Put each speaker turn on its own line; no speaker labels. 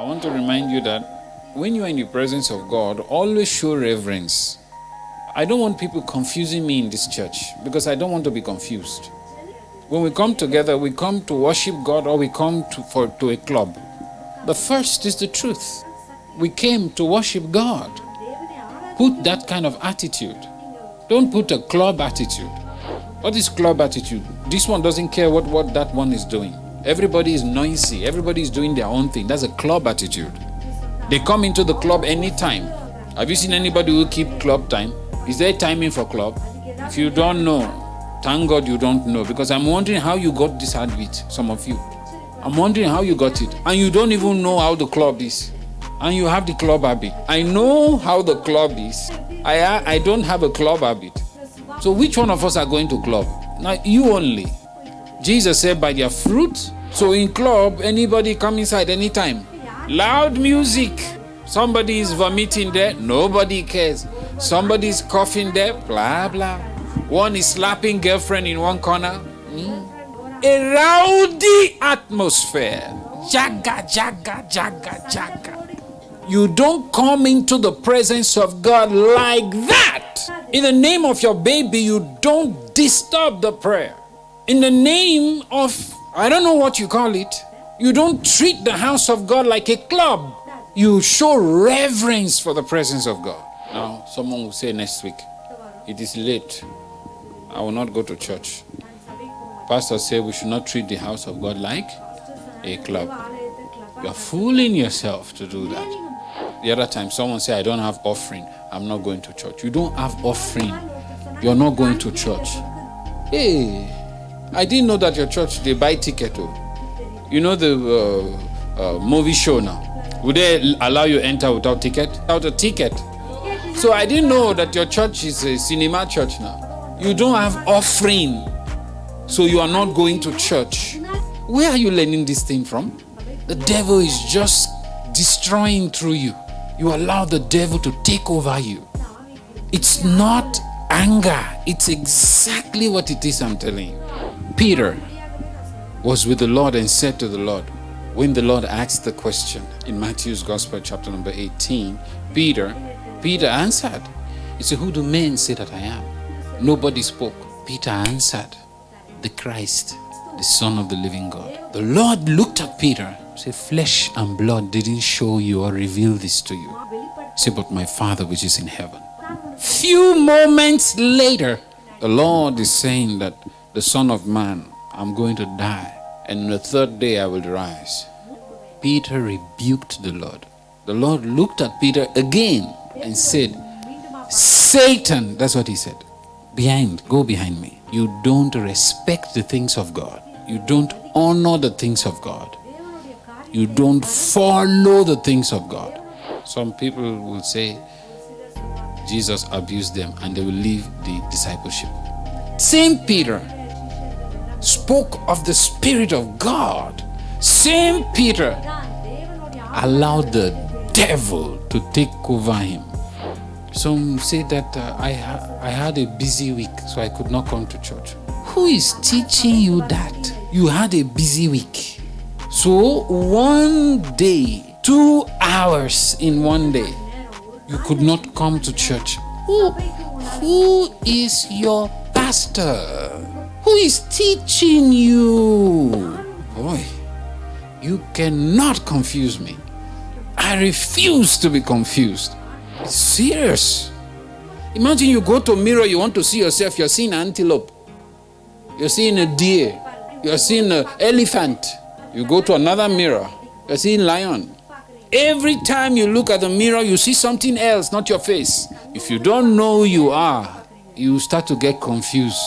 I want to remind you that when you are in the presence of God, always show reverence. I don't want people confusing me in this church because I don't want to be confused. When we come together, we come to worship God or we come to a club. But first is the truth. We came to worship God. Put that kind of attitude. Don't put a club attitude. What is club attitude? This one doesn't care what that one is doing. Everybody is noisy. Everybody is doing their own thing. That's a club attitude. They come into the club anytime. Have you seen anybody who keep club time? Is there timing for club? If you don't know, thank God you don't know, because I'm wondering how you got this habit, some of you. I'm wondering how you got it. And you don't even know how the club is. And you have the club habit. I know how the club is. I don't have a club habit. So which one of us are going to club? Now you only. Jesus said by their fruit. So in club, anybody come inside anytime. Loud music. Somebody is vomiting there. Nobody cares. Somebody is coughing there. Blah, blah. One is slapping girlfriend in one corner. A rowdy atmosphere. Jaga, jaga, jaga, jaga. You don't come into the presence of God like that. In the name of your baby, you don't disturb the prayer. In the name of, I don't know what you call it, you don't treat the house of God like a club. You show reverence for the presence of God. Now, someone will say next week, it is late. I will not go to church. Pastor said we should not treat the house of God like a club. You are fooling yourself to do that. The other time, someone said, I don't have offering. I'm not going to church. You don't have offering. You're not going to church. Hey, I didn't know that your church, they buy ticket. You know the movie show now. Would they allow you enter without ticket? Without a ticket. So I didn't know that your church is a cinema church now. You don't have offering. So you are not going to church. Where are you learning this thing from? The devil is just destroying through you. You allow the devil to take over you. It's not anger. It's exactly what it is, I'm telling you. Peter was with the Lord and said to the Lord, when the Lord asked the question in Matthew's Gospel, chapter number 18, Peter answered. He said, who do men say that I am? Nobody spoke. Peter answered, the Christ, the Son of the living God. The Lord looked at Peter and said, flesh and blood didn't show you or reveal this to you. He said, but my Father which is in heaven. Few moments later, the Lord is saying that the Son of Man, I'm going to die, and on the third day I will rise. Peter rebuked the Lord. The Lord looked at Peter again and said, Satan, that's what he said, go behind me. You don't respect the things of God. You don't honor the things of God. You don't follow the things of God. Some people will say Jesus abused them and they will leave the discipleship. Same Peter spoke of the Spirit of God. Same Peter allowed the devil to take over him. Some say that I had a busy week, so I could not come to church. Who is teaching you that? You had a busy week. So one day, 2 hours in one day, you could not come to church. Who is your pastor? Who is teaching you? Boy, you cannot confuse me. I refuse to be confused. It's serious. Imagine you go to a mirror, you want to see yourself, you're seeing an antelope. You're seeing a deer. You're seeing an elephant. You go to another mirror, you're seeing lion. Every time you look at the mirror, you see something else, not your face. If you don't know who you are, you start to get confused.